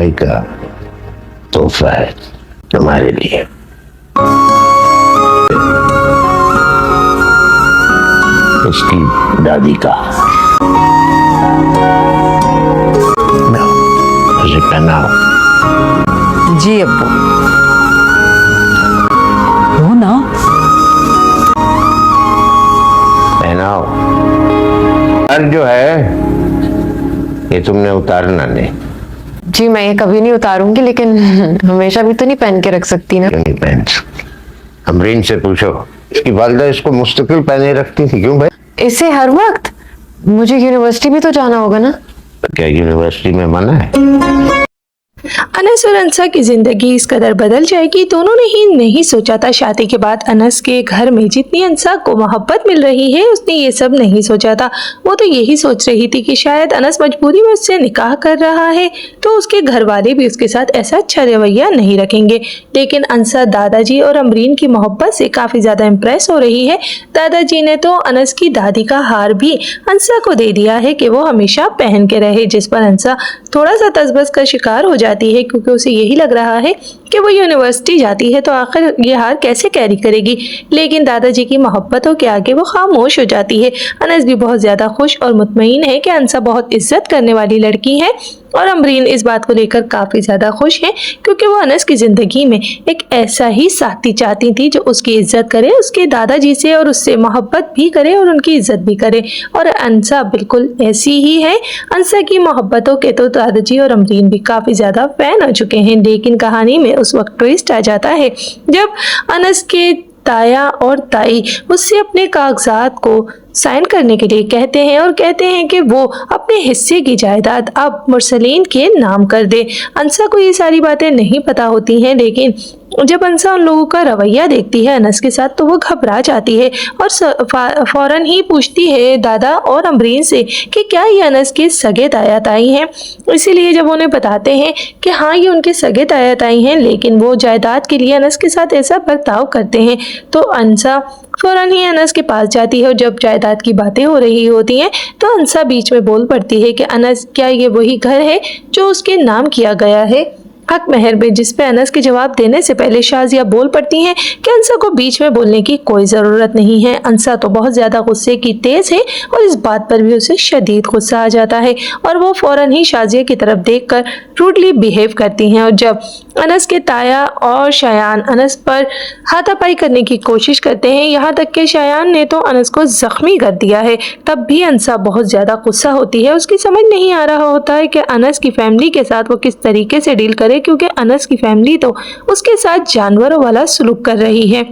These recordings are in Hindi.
भाई का तोहफा है तुम्हारे लिए। इसकी दादी का मुझे पहनाओ। जी अब्बू। वो ना पहनाओ। और जो है ये तुमने उतारना नहीं। जी मैं ये कभी नहीं उतारूंगी, लेकिन हमेशा भी तो नहीं पहन के रख सकती ना। क्यों नहीं पहन सकती? अमरीन से पूछो, इसकी वालिदा इसको मुस्तकिल पहने रखती थी। क्यों भाई? इसे हर वक्त? मुझे यूनिवर्सिटी भी तो जाना होगा ना। क्या यूनिवर्सिटी में मना है? अनस और अंसा की जिंदगी इस कदर बदल जाएगी, दोनों ने ही नहीं सोचा था। शादी के बाद अनस के घर में जितनी अंसा को मोहब्बत मिल रही है, उसने ये सब नहीं सोचा था। वो तो यही सोच रही थी कि शायद अनस मजबूरी में उससे निकाह कर रहा है, तो उसके घर वाले भी उसके साथ ऐसा अच्छा रवैया नहीं रखेंगे। लेकिन अंसा दादाजी और अमरीन की मोहब्बत से काफी ज्यादा इम्प्रेस हो रही है। दादाजी ने तो अनस की दादी का हार भी अंसा को दे दिया है कि वो हमेशा पहन के रहे, जिस पर अंसा थोड़ा सा तसबस का शिकार हो जाती है, क्योंकि उसे यही लग रहा है कि वो यूनिवर्सिटी जाती है तो आखिर ये हार कैसे कैरी करेगी। लेकिन दादाजी की मोहब्बतों के आगे वो खामोश हो जाती है। अनस भी बहुत ज्यादा खुश और मुतमईन है कि अंसा बहुत इज्जत करने वाली लड़की है, और अमरीन इस बात को लेकर काफी ज्यादा खुश है, क्योंकि वो अनस की जिंदगी में एक ऐसा ही साथी चाहती थी जो उसकी इज्जत करे, उसके दादाजी से, और उससे मोहब्बत भी करे और उनकी इज्जत भी करे। और अंसा बिल्कुल ऐसी ही है। अंसा की मोहब्बतों के तो दादाजी और अमरीन भी काफी ज्यादा फैन हो चुके हैं। लेकिन कहानी में उस वक्त ट्विस्ट आ जाता है जब अनस के ताया और ताई उससे अपने कागजात को साइन करने के लिए कहते हैं, और कहते हैं कि वो अपने हिस्से की जायदाद अब मुरसलीन के नाम कर दे। अंसा को ये सारी बातें नहीं पता होती हैं, लेकिन जब अंसा उन लोगों का रवैया देखती है अनस के साथ, तो वो घबरा जाती है और फौरन ही पूछती है दादा और अमरीन से कि क्या ये अनस के सगे ताया ताई हैं। इसीलिए जब उन्हें बताते हैं कि हाँ ये उनके सगे ताया ताई हैं, लेकिन वो जायदाद के लिए अनस के साथ ऐसा बर्ताव करते हैं, तो अंसा फौरन ही अनस के पास जाती है। और जब जायदाद की बातें हो रही होती हैं तो अंसा बीच में बोल पड़ती है कि अनस क्या ये वही घर है जो उसके नाम किया गया है हक महर में, जिस पे अनस के जवाब देने से पहले शाजिया बोल पड़ती हैं कि अंसा को बीच में बोलने की कोई ज़रूरत नहीं है। अंसा तो बहुत ज़्यादा गुस्से की तेज़ है और इस बात पर भी उसे शदीद गुस्सा आ जाता है, और वो फ़ौरन ही शाजिया की तरफ देखकर रूडली बिहेव करती हैं। और जब अनस के ताया और शायान अनस पर हाथापाई करने की कोशिश करते हैं, यहाँ तक कि शायान ने तो अनस को ज़ख्मी कर दिया है, तब भी अंसा बहुत ज़्यादा गुस्सा होती है। उसकी समझ नहीं आ रहा होता है कि अनस की फैमिली के साथ वो किस तरीके से डील करे, क्योंकि अनस की फैमिली तो उसके साथ जानवरों वाला सलूक कर रही है,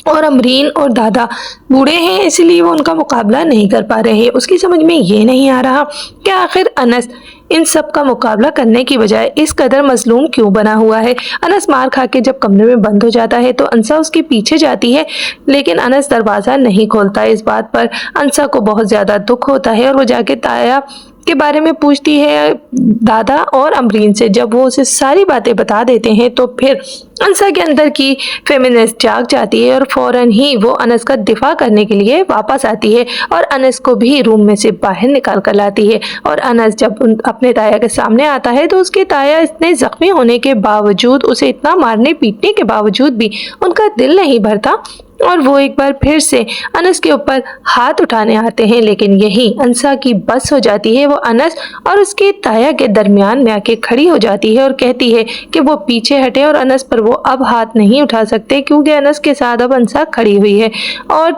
और अमरीन और दादा बूढ़े हैं, इसलिए वो उनका मुकाबला नहीं कर पा रहे हैं। उसकी समझ में ये नहीं आ रहा कि आखिर अनस इन सब का मुकाबला करने की बजाय इस कदर मजलूम क्यों बना हुआ है। अनस मार खा के जब कमरे में बंद हो जाता है तो अंसा उसके पीछे जाती है, लेकिन अनस दरवाज़ा नहीं खोलता। इस बात पर अंसा को बहुत ज़्यादा दुख होता है और वो जाके ताया के बारे में पूछती है दादा और अमरीन से। जब वो उसे सारी बातें बता देते हैं तो फिर अंसा के अंदर की फेमिनिस्ट जाग जाती है और फौरन ही वो अनस का दिफा करने के लिए वापस आती है और अनस को भी रूम में से बाहर निकाल कर लाती है। और अनस जब अपने ताया के सामने आता है तो उसके ताया इतने जख्मी होने के बावजूद, उसे इतना मारने पीटने के बावजूद भी उनका दिल नहीं भरता और वो एक बार फिर से अनस के ऊपर हाथ उठाने आते हैं। लेकिन यही अंसा की बस हो जाती है। वो अनस और उसके ताया के दरमियान में आके खड़ी हो जाती है और कहती है कि वो पीछे हटे और अनस पर वो अब हाथ नहीं उठा सकते, क्योंकि अनस के साथ अब अंसा खड़ी हुई है। और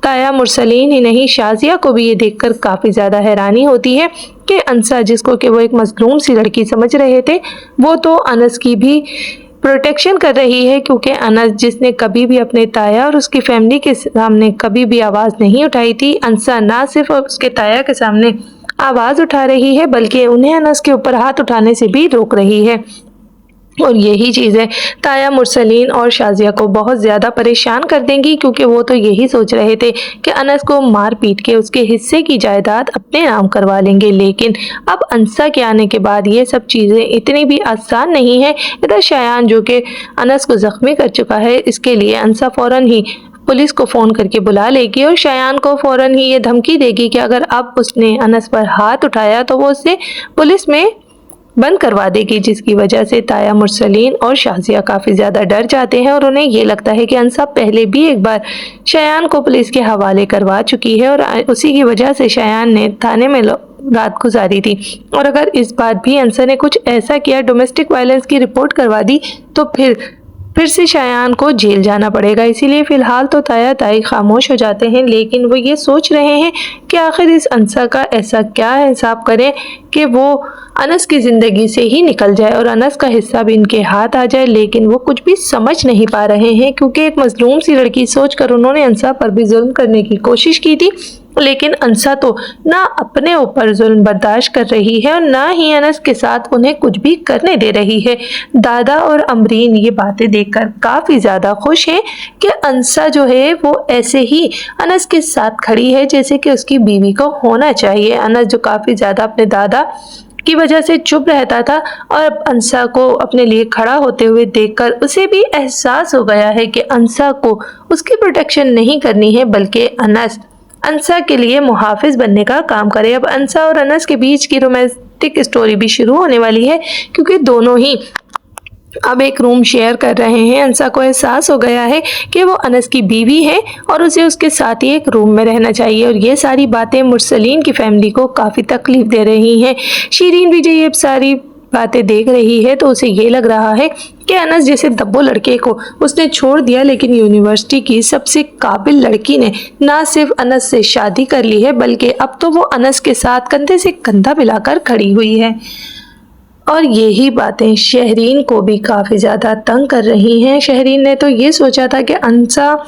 ताया मुरसलीन ही नहीं, शाजिया को भी ये देखकर काफ़ी ज़्यादा हैरानी होती है कि अंसा, जिसको कि वो एक मजलूम सी लड़की समझ रहे थे, वो तो अनस की भी प्रोटेक्शन कर रही है, क्योंकि अनस जिसने कभी भी अपने ताया और उसकी फैमिली के सामने कभी भी आवाज़ नहीं उठाई थी, अंसा ना सिर्फ उसके ताया के सामने आवाज़ उठा रही है बल्कि उन्हें अनस के ऊपर हाथ उठाने से भी रोक रही है। और यही चीज़ें ताया मुरसलीन और शाजिया को बहुत ज़्यादा परेशान कर देंगी, क्योंकि वो तो यही सोच रहे थे कि अनस को मार पीट के उसके हिस्से की जायदाद अपने नाम करवा लेंगे। लेकिन अब अंसा के आने के बाद ये सब चीज़ें इतनी भी आसान नहीं है। इधर शायान जो कि अनस को ज़ख्मी कर चुका है, इसके लिए अंसा फ़ौरन ही पुलिस को फ़ोन करके बुला लेगी और शायान को फ़ौरन ही ये धमकी देगी कि अगर अब उसने अनस पर हाथ उठाया तो वो उसे पुलिस में बंद करवा देगी, जिसकी वजह से ताया, मुरसलीन और शाजिया काफ़ी ज़्यादा डर जाते हैं और उन्हें ये लगता है कि अंसा पहले भी एक बार शयान को पुलिस के हवाले करवा चुकी है और उसी की वजह से शयान ने थाने में रात गुजारी थी। और अगर इस बार भी अंसा ने कुछ ऐसा किया, डोमेस्टिक वायलेंस की रिपोर्ट करवा दी, तो फिर से शयान को जेल जाना पड़ेगा। इसीलिए फ़िलहाल तो ताया ताई खामोश हो जाते हैं, लेकिन वो ये सोच रहे हैं कि आखिर इस अंसा का ऐसा क्या हिसाब करें कि वो अनस की ज़िंदगी से ही निकल जाए और अनस का हिस्सा भी इनके हाथ आ जाए। लेकिन वो कुछ भी समझ नहीं पा रहे हैं, क्योंकि एक मजलूम सी लड़की सोचकर उन्होंने अंसा पर भी जुल्म करने की कोशिश की थी, लेकिन अंसा तो ना अपने ऊपर जुल्म बर्दाश्त कर रही है और ना ही अनस के साथ उन्हें कुछ भी करने दे रही है। दादा और अमरीन ये बातें देखकर काफ़ी ज़्यादा खुश हैं कि अंसा जो है वो ऐसे ही अनस के साथ खड़ी है जैसे कि उसकी बीवी को होना चाहिए। अनस जो काफ़ी ज़्यादा अपने दादा की वजह से चुप रहता था और अब अंसा को अपने लिए खड़ा होते हुए देखकर उसे भी एहसास हो गया है कि अंसा को उसकी प्रोटेक्शन नहीं करनी है, बल्कि अंसा के लिए मुहाफिज बनने का काम करे। अब अंसा और अनस के बीच की रोमांटिक स्टोरी भी शुरू होने वाली है, क्योंकि दोनों ही अब एक रूम शेयर कर रहे हैं। अंसा को एहसास हो गया है कि वो अनस की बीवी है और उसे उसके साथ ही एक रूम में रहना चाहिए। और ये सारी बातें मुरसलीन की फैमिली को काफ़ी तकलीफ दे रही हैं। शीरीन भी जो ये सारी बातें देख रही है तो उसे ये लग रहा है कि अनस जैसे दब्बो लड़के को उसने छोड़ दिया, लेकिन यूनिवर्सिटी की सबसे काबिल लड़की ने ना सिर्फ अनस से शादी कर ली है, बल्कि अब तो वो अनस के साथ कंधे से कंधा मिलाकर खड़ी हुई है। और यही बातें शहरीन को भी काफ़ी ज़्यादा तंग कर रही हैं। शहरीन ने तो ये सोचा था कि अंसा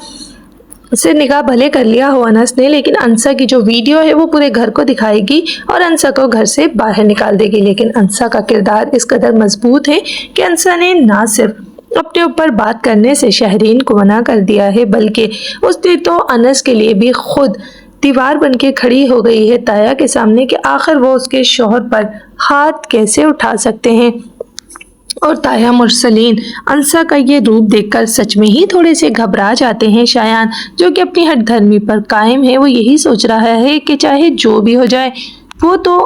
से निकाह भले कर लिया हो अनस ने, लेकिन अंसा की जो वीडियो है वो पूरे घर को दिखाएगी और अंसा को घर से बाहर निकाल देगी। लेकिन अंसा का किरदार इस कदर मजबूत है कि अंसा ने ना सिर्फ अपने ऊपर बात करने से शहरीन को मना कर दिया है, बल्कि उसने तो अनस के लिए भी खुद दीवार बन के खड़ी हो गई है ताया के सामने कि आखिर वो उसके शौहर पर हाथ कैसे उठा सकते हैं। और ताया, मुरसलीन अंसा का ये रूप देखकर सच में ही थोड़े से घबरा जाते हैं। शायान जो कि अपनी हठधर्मी पर कायम है, वो यही सोच रहा है कि चाहे जो भी हो जाए वो तो